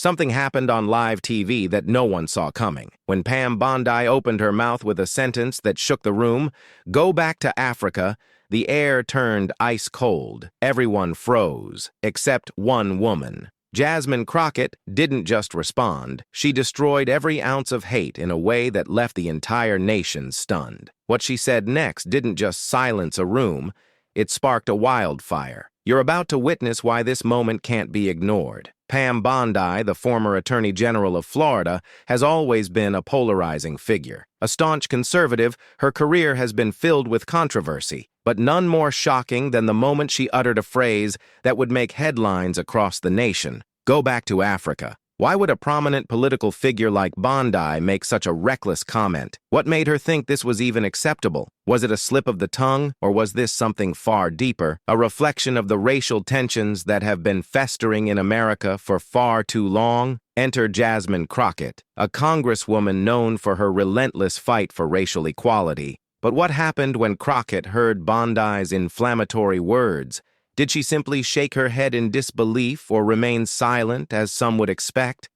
Something happened on live TV that no one saw coming. When Pam Bondi opened her mouth with a sentence that shook the room, "Go back to Africa," the air turned ice cold. Everyone froze, except one woman. Jasmine Crockett didn't just respond. She destroyed every ounce of hate in a way that left the entire nation stunned. What she said next didn't just silence a room, it sparked a wildfire. You're about to witness why this moment can't be ignored. Pam Bondi, the former Attorney General of Florida, has always been a polarizing figure. A staunch conservative, her career has been filled with controversy, but none more shocking than the moment she uttered a phrase that would make headlines across the nation. "Go back to Africa." Why would a prominent political figure like Bondi make such a reckless comment? What made her think this was even acceptable? Was it a slip of the tongue, or was this something far deeper, a reflection of the racial tensions that have been festering in America for far too long? Enter Jasmine Crockett, a congresswoman known for her relentless fight for racial equality. But what happened when Crockett heard Bondi's inflammatory words? Did she simply shake her head in disbelief or remain silent, as some would expect?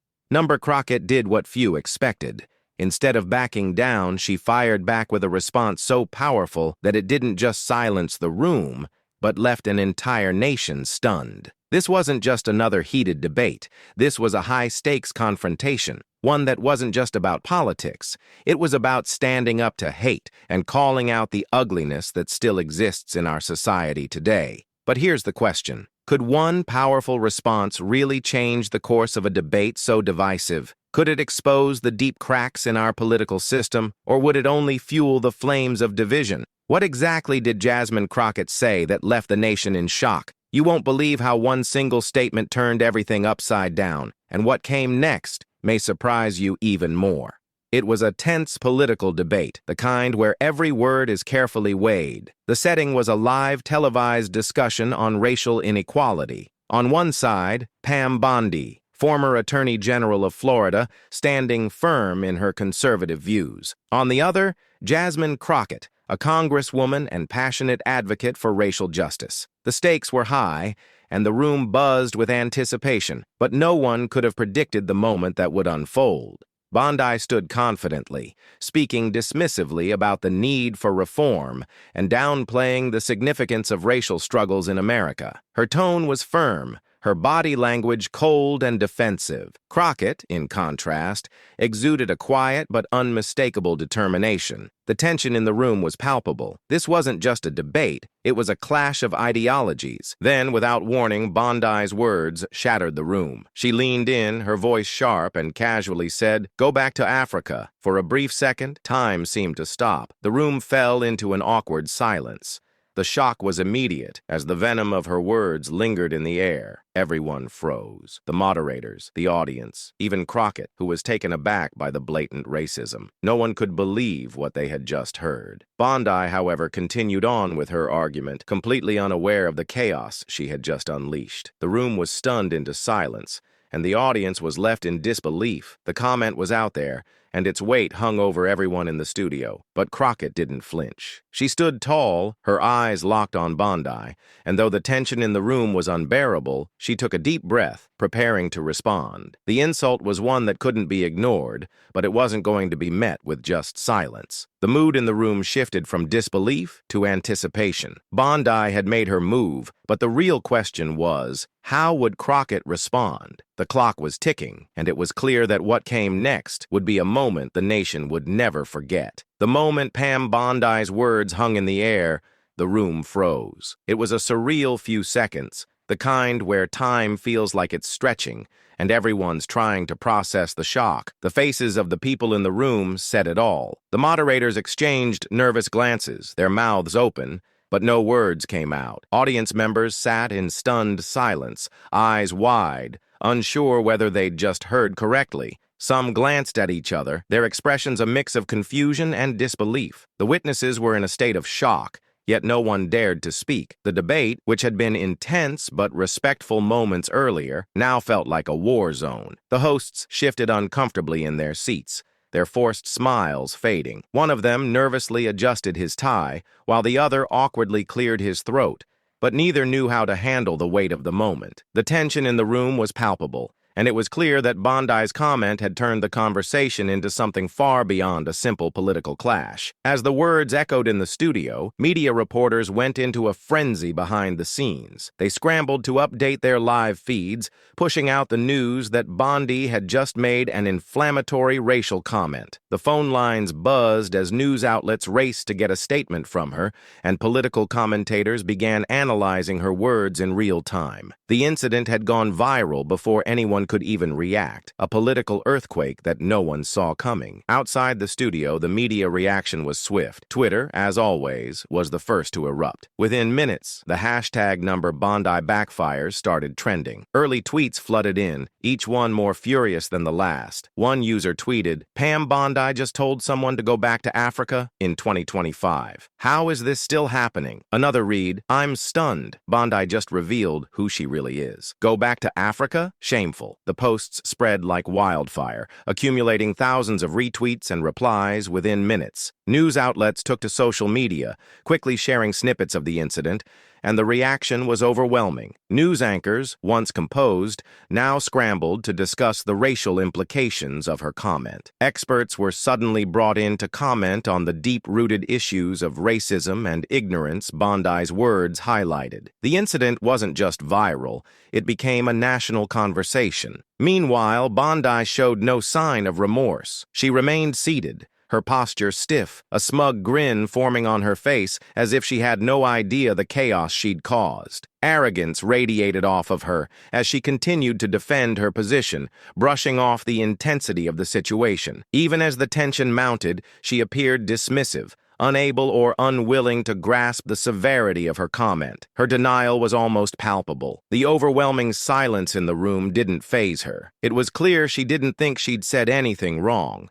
Crockett did what few expected. Instead of backing down, she fired back with a response so powerful that it didn't just silence the room, but left an entire nation stunned. This wasn't just another heated debate. This was a high-stakes confrontation, one that wasn't just about politics. It was about standing up to hate and calling out the ugliness that still exists in our society today. But here's the question. Could one powerful response really change the course of a debate so divisive? Could it expose the deep cracks in our political system, or would it only fuel the flames of division? What exactly did Jasmine Crockett say that left the nation in shock? You won't believe how one single statement turned everything upside down, and what came next may surprise you even more. It was a tense political debate, the kind where every word is carefully weighed. The setting was a live, televised discussion on racial inequality. On one side, Pam Bondi, former Attorney General of Florida, standing firm in her conservative views. On the other, Jasmine Crockett, a congresswoman and passionate advocate for racial justice. The stakes were high, and the room buzzed with anticipation, but no one could have predicted the moment that would unfold. Bondi stood confidently, speaking dismissively about the need for reform and downplaying the significance of racial struggles in America. Her tone was firm, her body language cold and defensive. Crockett, in contrast, exuded a quiet but unmistakable determination. The tension in the room was palpable. This wasn't just a debate, it was a clash of ideologies. Then, without warning, Bondi's words shattered the room. She leaned in, her voice sharp, and casually said, "Go back to Africa." For a brief second, time seemed to stop. The room fell into an awkward silence. The shock was immediate, as the venom of her words lingered in the air. Everyone froze. The moderators, the audience, even Crockett, who was taken aback by the blatant racism. No one could believe what they had just heard. Bondi, however, continued on with her argument, completely unaware of the chaos she had just unleashed. The room was stunned into silence, and the audience was left in disbelief. The comment was out there, and its weight hung over everyone in the studio. But Crockett didn't flinch. She stood tall, her eyes locked on Bondi, and though the tension in the room was unbearable, she took a deep breath, preparing to respond. The insult was one that couldn't be ignored, but it wasn't going to be met with just silence. The mood in the room shifted from disbelief to anticipation. Bondi had made her move, but the real question was, how would Crockett respond? The clock was ticking, and it was clear that what came next would be a moment the nation would never forget. The moment Pam Bondi's words hung in the air, the room froze. It was a surreal few seconds, the kind where time feels like it's stretching, and everyone's trying to process the shock. The faces of the people in the room said it all. The moderators exchanged nervous glances, their mouths open, but no words came out. Audience members sat in stunned silence, eyes wide, unsure whether they'd just heard correctly. Some glanced at each other, their expressions a mix of confusion and disbelief. The witnesses were in a state of shock, yet no one dared to speak. The debate, which had been intense but respectful moments earlier, now felt like a war zone. The hosts shifted uncomfortably in their seats, their forced smiles fading. One of them nervously adjusted his tie, while the other awkwardly cleared his throat, but neither knew how to handle the weight of the moment. The tension in the room was palpable, and it was clear that Bondi's comment had turned the conversation into something far beyond a simple political clash. As the words echoed in the studio, media reporters went into a frenzy behind the scenes. They scrambled to update their live feeds, pushing out the news that Bondi had just made an inflammatory racial comment. The phone lines buzzed as news outlets raced to get a statement from her, and political commentators began analyzing her words in real time. The incident had gone viral before anyone could even react, a political earthquake that no one saw coming. Outside the studio, the media reaction was swift. Twitter, as always, was the first to erupt. Within minutes, the hashtag number Bondi backfires started trending. Early tweets flooded in, each one more furious than the last. One user tweeted, "Pam Bondi just told someone to go back to Africa in 2025. How is this still happening?" Another read, "I'm stunned. Bondi just revealed who she really is. Go back to Africa? Shameful." The posts spread like wildfire, accumulating thousands of retweets and replies within minutes. News outlets took to social media, quickly sharing snippets of the incident, and the reaction was overwhelming. News anchors, once composed, now scrambled to discuss the racial implications of her comment. Experts were suddenly brought in to comment on the deep-rooted issues of racism and ignorance Bondi's words highlighted. The incident wasn't just viral, it became a national conversation. Meanwhile, Bondi showed no sign of remorse. She remained seated, her posture stiff, a smug grin forming on her face as if she had no idea the chaos she'd caused. Arrogance radiated off of her as she continued to defend her position, brushing off the intensity of the situation. Even as the tension mounted, she appeared dismissive, unable or unwilling to grasp the severity of her comment. Her denial was almost palpable. The overwhelming silence in the room didn't faze her. It was clear she didn't think she'd said anything wrong.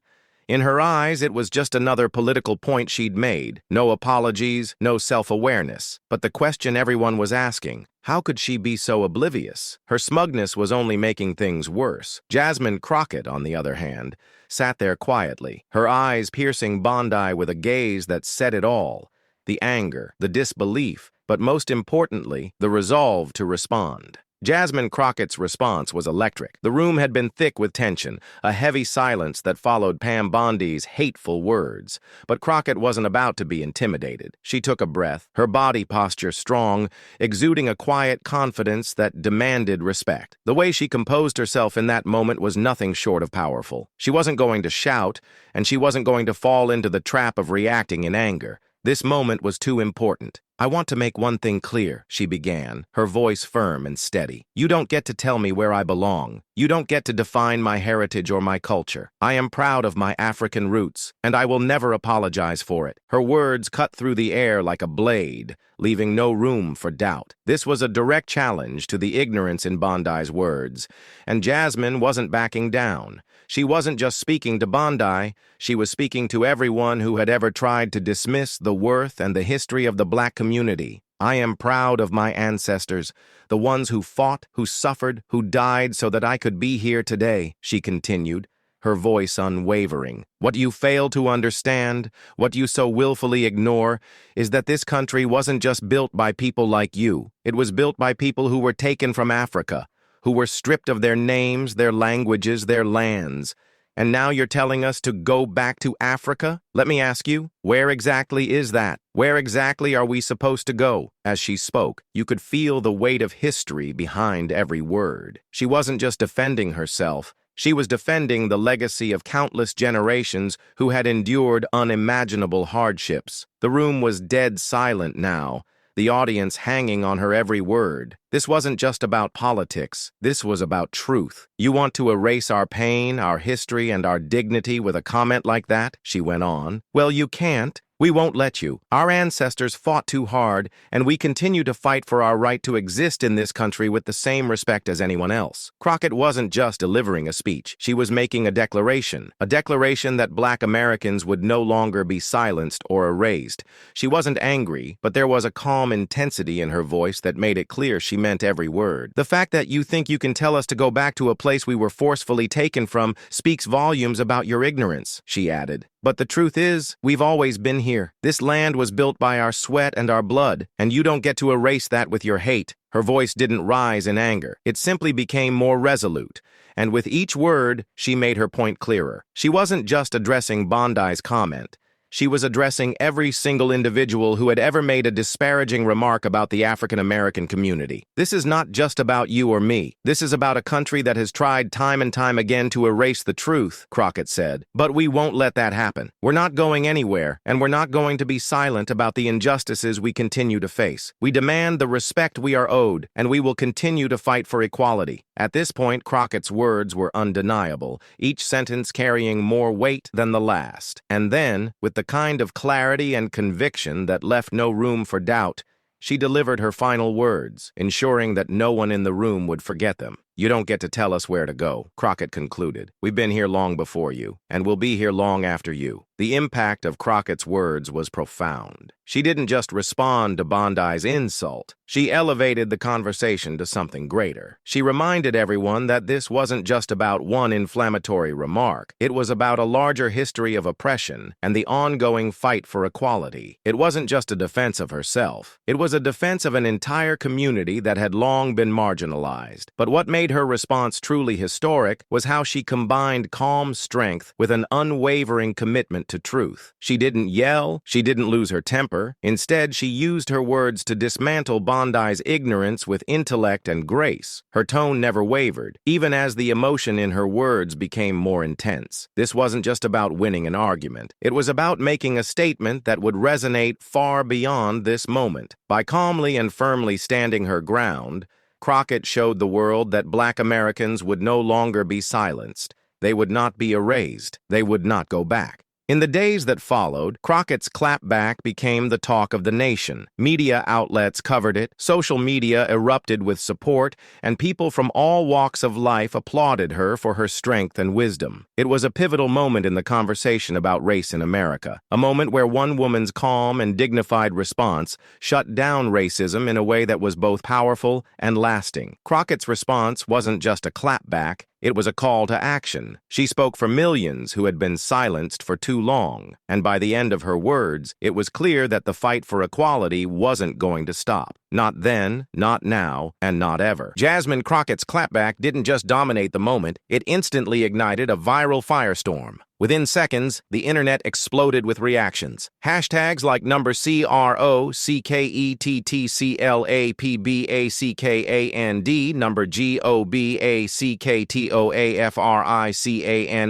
In her eyes, it was just another political point she'd made. No apologies, no self-awareness. But the question everyone was asking, how could she be so oblivious? Her smugness was only making things worse. Jasmine Crockett, on the other hand, sat there quietly, her eyes piercing Bondi with a gaze that said it all. The anger, the disbelief, but most importantly, the resolve to respond. Jasmine Crockett's response was electric. The room had been thick with tension, a heavy silence that followed Pam Bondi's hateful words. But Crockett wasn't about to be intimidated. She took a breath, her body posture strong, exuding a quiet confidence that demanded respect. The way she composed herself in that moment was nothing short of powerful. She wasn't going to shout, and she wasn't going to fall into the trap of reacting in anger. This moment was too important. "I want to make one thing clear," she began, her voice firm and steady. "You don't get to tell me where I belong. You don't get to define my heritage or my culture. I am proud of my African roots, and I will never apologize for it." Her words cut through the air like a blade, leaving no room for doubt. This was a direct challenge to the ignorance in Bondi's words, and Jasmine wasn't backing down. She wasn't just speaking to Bondi, she was speaking to everyone who had ever tried to dismiss the worth and the history of the Black community. "I am proud of my ancestors, the ones who fought, who suffered, who died so that I could be here today," she continued, her voice unwavering. "What you fail to understand, what you so willfully ignore, is that this country wasn't just built by people like you. It was built by people who were taken from Africa, who were stripped of their names, their languages, their lands. And now you're telling us to go back to Africa? Let me ask you, where exactly is that? Where exactly are we supposed to go?" As she spoke, you could feel the weight of history behind every word. She wasn't just defending herself. She was defending the legacy of countless generations who had endured unimaginable hardships. The room was dead silent now, the audience hanging on her every word. This wasn't just about politics. This was about truth. "You want to erase our pain, our history, and our dignity with a comment like that?" she went on. "Well, you can't. We won't let you. Our ancestors fought too hard, and we continue to fight for our right to exist in this country with the same respect as anyone else." Crockett wasn't just delivering a speech. She was making a declaration that Black Americans would no longer be silenced or erased. She wasn't angry, but there was a calm intensity in her voice that made it clear she meant every word. "The fact that you think you can tell us to go back to a place we were forcefully taken from speaks volumes about your ignorance," she added. "But the truth is, we've always been here. This land was built by our sweat and our blood, and you don't get to erase that with your hate." Her voice didn't rise in anger. It simply became more resolute, and with each word, she made her point clearer. She wasn't just addressing Bondi's comment. She was addressing every single individual who had ever made a disparaging remark about the African American community. This is not just about you or me. This is about a country that has tried time and time again to erase the truth, Crockett said. But we won't let that happen. We're not going anywhere, and we're not going to be silent about the injustices we continue to face. We demand the respect we are owed, and we will continue to fight for equality. At this point, Crockett's words were undeniable, each sentence carrying more weight than the last. And then, with the kind of clarity and conviction that left no room for doubt, she delivered her final words, ensuring that no one in the room would forget them. "You don't get to tell us where to go," Crockett concluded. "We've been here long before you, and we'll be here long after you." The impact of Crockett's words was profound. She didn't just respond to Bondi's insult. She elevated the conversation to something greater. She reminded everyone that this wasn't just about one inflammatory remark. It was about a larger history of oppression and the ongoing fight for equality. It wasn't just a defense of herself. It was a defense of an entire community that had long been marginalized. But what made her response truly historic was how she combined calm strength with an unwavering commitment to truth. She didn't yell, she didn't lose her temper. Instead, she used her words to dismantle Bondi's ignorance with intellect and grace. Her tone never wavered, even as the emotion in her words became more intense. This wasn't just about winning an argument. It was about making a statement that would resonate far beyond this moment. By calmly and firmly standing her ground, Crockett showed the world that Black Americans would no longer be silenced. They would not be erased. They would not go back. In the days that followed, Crockett's clapback became the talk of the nation. Media outlets covered it, social media erupted with support, and people from all walks of life applauded her for her strength and wisdom. It was a pivotal moment in the conversation about race in America, a moment where one woman's calm and dignified response shut down racism in a way that was both powerful and lasting. Crockett's response wasn't just a clapback. It was a call to action. She spoke for millions who had been silenced for too long, and by the end of her words, it was clear that the fight for equality wasn't going to stop. Not then, not now, and not ever. Jasmine Crockett's clapback didn't just dominate the moment, it instantly ignited a viral firestorm. Within seconds, the internet exploded with reactions. Hashtags like #CROCKETTCLAPBACKAND,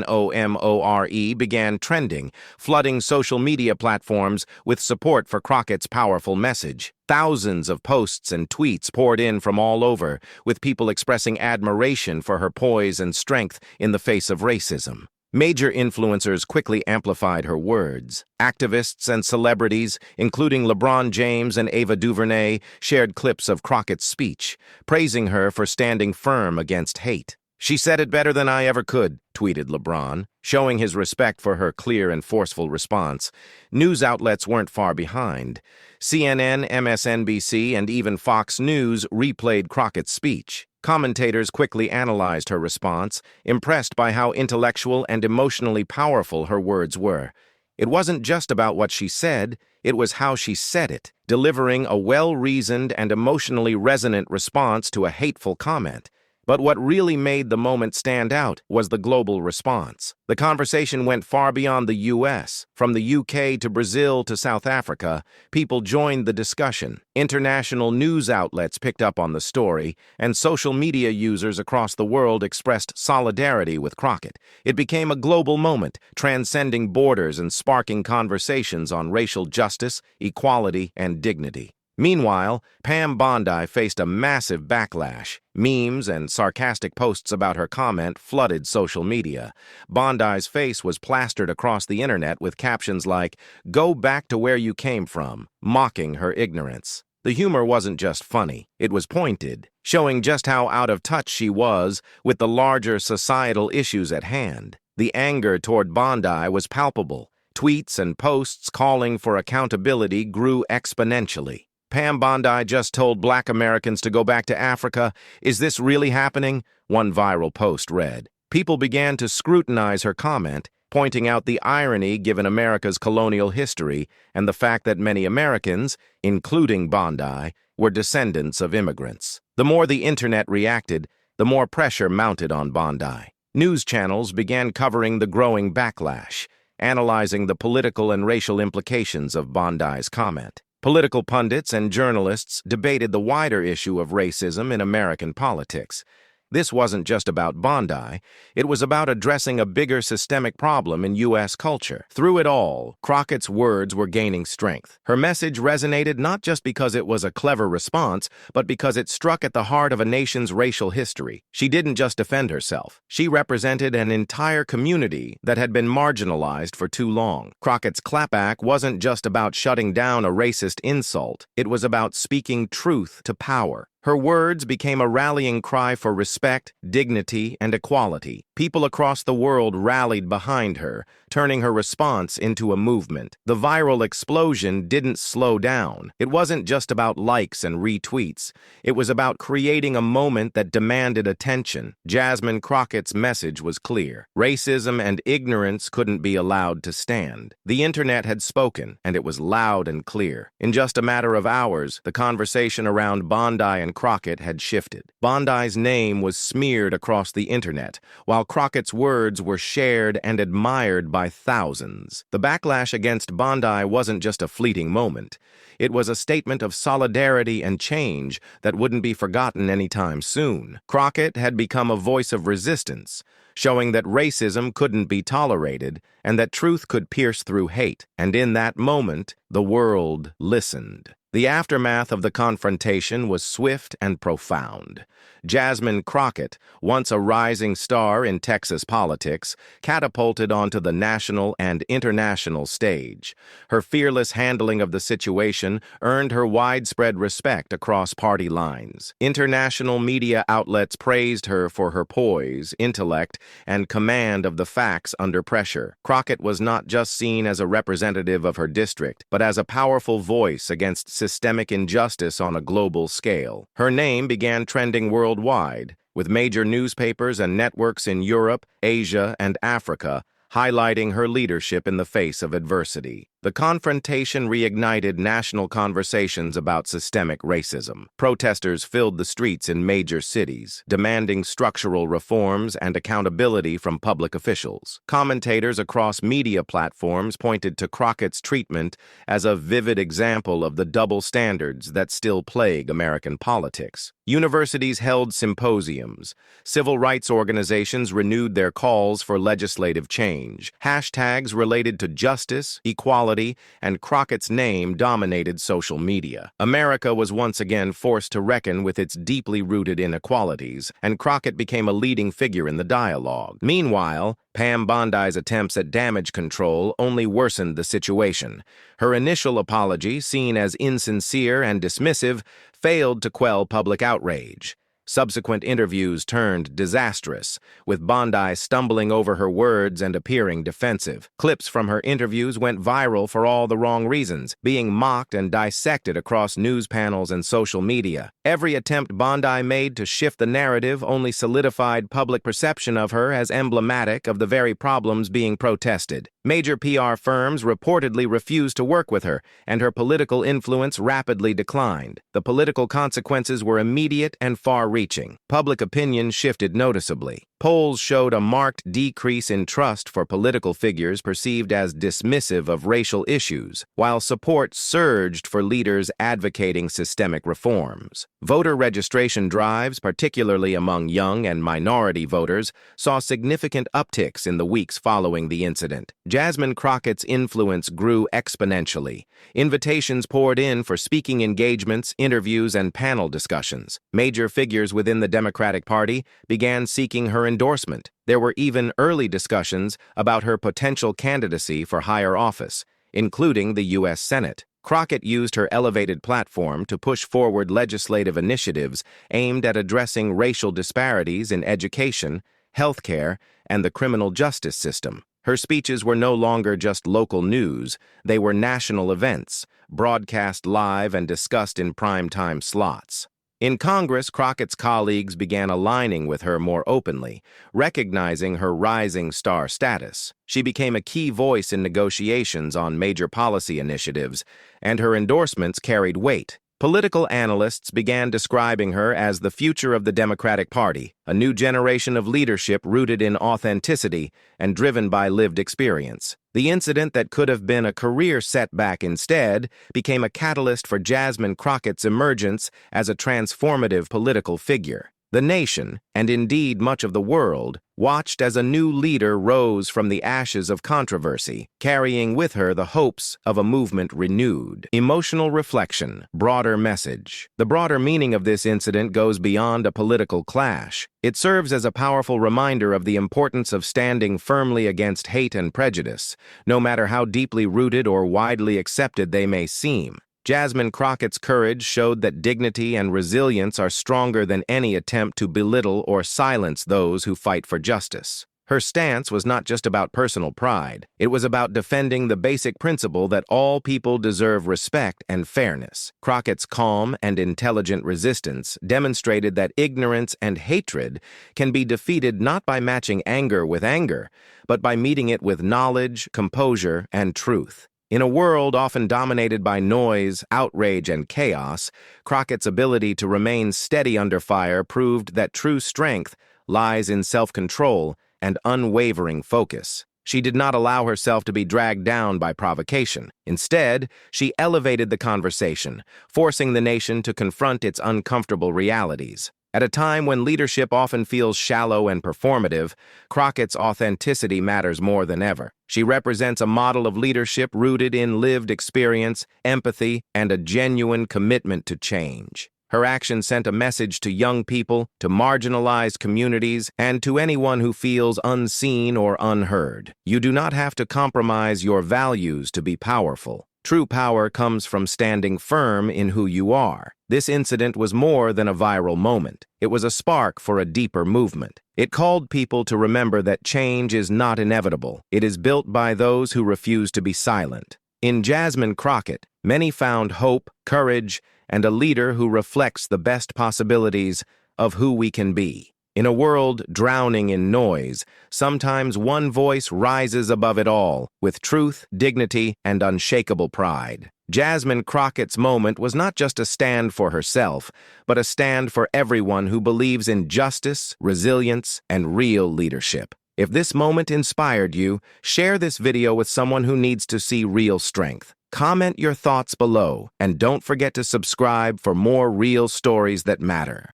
GOBACKTOAFRICANOMORE began trending, flooding social media platforms with support for Crockett's powerful message. Thousands of posts and tweets poured in from all over, with people expressing admiration for her poise and strength in the face of racism. Major influencers quickly amplified her words. Activists and celebrities, including LeBron James and Ava DuVernay, shared clips of Crockett's speech, praising her for standing firm against hate. "She said it better than I ever could," tweeted LeBron, showing his respect for her clear and forceful response. News outlets weren't far behind. CNN, MSNBC, and even Fox News replayed Crockett's speech. Commentators quickly analyzed her response, impressed by how intellectual and emotionally powerful her words were. It wasn't just about what she said, it was how she said it, delivering a well-reasoned and emotionally resonant response to a hateful comment. But what really made the moment stand out was the global response. The conversation went far beyond the U.S. From the UK to Brazil to South Africa, people joined the discussion. International news outlets picked up on the story, and social media users across the world expressed solidarity with Crockett. It became a global moment, transcending borders and sparking conversations on racial justice, equality, and dignity. Meanwhile, Pam Bondi faced a massive backlash. Memes and sarcastic posts about her comment flooded social media. Bondi's face was plastered across the internet with captions like, "Go back to where you came from," mocking her ignorance. The humor wasn't just funny, it was pointed, showing just how out of touch she was with the larger societal issues at hand. The anger toward Bondi was palpable. Tweets and posts calling for accountability grew exponentially. "Pam Bondi just told Black Americans to go back to Africa. Is this really happening?" one viral post read. People began to scrutinize her comment, pointing out the irony given America's colonial history and the fact that many Americans, including Bondi, were descendants of immigrants. The more the internet reacted, the more pressure mounted on Bondi. News channels began covering the growing backlash, analyzing the political and racial implications of Bondi's comment. Political pundits and journalists debated the wider issue of racism in American politics. This wasn't just about Bondi, it was about addressing a bigger systemic problem in U.S. culture. Through it all, Crockett's words were gaining strength. Her message resonated not just because it was a clever response, but because it struck at the heart of a nation's racial history. She didn't just defend herself. She represented an entire community that had been marginalized for too long. Crockett's clapback wasn't just about shutting down a racist insult. It was about speaking truth to power. Her words became a rallying cry for respect, dignity, and equality. People across the world rallied behind her, turning her response into a movement. The viral explosion didn't slow down. It wasn't just about likes and retweets. It was about creating a moment that demanded attention. Jasmine Crockett's message was clear. Racism and ignorance couldn't be allowed to stand. The internet had spoken, and it was loud and clear. In just a matter of hours, the conversation around Bondi and Crockett had shifted. Bondi's name was smeared across the internet, while Crockett's words were shared and admired by thousands. The backlash against Bondi wasn't just a fleeting moment. It was a statement of solidarity and change that wouldn't be forgotten anytime soon. Crockett had become a voice of resistance, showing that racism couldn't be tolerated and that truth could pierce through hate. And in that moment, the world listened. The aftermath of the confrontation was swift and profound. Jasmine Crockett, once a rising star in Texas politics, catapulted onto the national and international stage. Her fearless handling of the situation earned her widespread respect across party lines. International media outlets praised her for her poise, intellect, and command of the facts under pressure. Crockett was not just seen as a representative of her district, but as a powerful voice against systemic injustice on a global scale. Her name began trending worldwide, with major newspapers and networks in Europe, Asia, and Africa highlighting her leadership in the face of adversity. The confrontation reignited national conversations about systemic racism. Protesters filled the streets in major cities, demanding structural reforms and accountability from public officials. Commentators across media platforms pointed to Crockett's treatment as a vivid example of the double standards that still plague American politics. Universities held symposiums. Civil rights organizations renewed their calls for legislative change. Hashtags related to justice, equality, and Crockett's name dominated social media. America was once again forced to reckon with its deeply rooted inequalities, and Crockett became a leading figure in the dialogue. Meanwhile, Pam Bondi's attempts at damage control only worsened the situation. Her initial apology, seen as insincere and dismissive, failed to quell public outrage. Subsequent interviews turned disastrous, with Bondi stumbling over her words and appearing defensive. Clips from her interviews went viral for all the wrong reasons, being mocked and dissected across news panels and social media. Every attempt Bondi made to shift the narrative only solidified public perception of her as emblematic of the very problems being protested. Major PR firms reportedly refused to work with her, and her political influence rapidly declined. The political consequences were immediate and far-reaching. Public opinion shifted noticeably. Polls showed a marked decrease in trust for political figures perceived as dismissive of racial issues, while support surged for leaders advocating systemic reforms. Voter registration drives, particularly among young and minority voters, saw significant upticks in the weeks following the incident. Jasmine Crockett's influence grew exponentially. Invitations poured in for speaking engagements, interviews, and panel discussions. Major figures within the Democratic Party began seeking her endorsement. There were even early discussions about her potential candidacy for higher office, including the U.S. Senate. Crockett used her elevated platform to push forward legislative initiatives aimed at addressing racial disparities in education, healthcare, and the criminal justice system. Her speeches were no longer just local news, they were national events, broadcast live and discussed in prime-time slots. In Congress, Crockett's colleagues began aligning with her more openly, recognizing her rising star status. She became a key voice in negotiations on major policy initiatives, and her endorsements carried weight. Political analysts began describing her as the future of the Democratic Party, a new generation of leadership rooted in authenticity and driven by lived experience. The incident that could have been a career setback instead became a catalyst for Jasmine Crockett's emergence as a transformative political figure. The nation, and indeed much of the world, watched as a new leader rose from the ashes of controversy, carrying with her the hopes of a movement renewed. Emotional reflection, broader message. The broader meaning of this incident goes beyond a political clash. It serves as a powerful reminder of the importance of standing firmly against hate and prejudice, no matter how deeply rooted or widely accepted they may seem. Jasmine Crockett's courage showed that dignity and resilience are stronger than any attempt to belittle or silence those who fight for justice. Her stance was not just about personal pride. It was about defending the basic principle that all people deserve respect and fairness. Crockett's calm and intelligent resistance demonstrated that ignorance and hatred can be defeated not by matching anger with anger, but by meeting it with knowledge, composure, and truth. In a world often dominated by noise, outrage, and chaos, Crockett's ability to remain steady under fire proved that true strength lies in self-control and unwavering focus. She did not allow herself to be dragged down by provocation. Instead, she elevated the conversation, forcing the nation to confront its uncomfortable realities. At a time when leadership often feels shallow and performative, Crockett's authenticity matters more than ever. She represents a model of leadership rooted in lived experience, empathy, and a genuine commitment to change. Her actions sent a message to young people, to marginalized communities, and to anyone who feels unseen or unheard. You do not have to compromise your values to be powerful. True power comes from standing firm in who you are. This incident was more than a viral moment. It was a spark for a deeper movement. It called people to remember that change is not inevitable. It is built by those who refuse to be silent. In Jasmine Crockett, many found hope, courage, and a leader who reflects the best possibilities of who we can be. In a world drowning in noise, sometimes one voice rises above it all, with truth, dignity, and unshakable pride. Jasmine Crockett's moment was not just a stand for herself, but a stand for everyone who believes in justice, resilience, and real leadership. If this moment inspired you, share this video with someone who needs to see real strength. Comment your thoughts below, and don't forget to subscribe for more real stories that matter.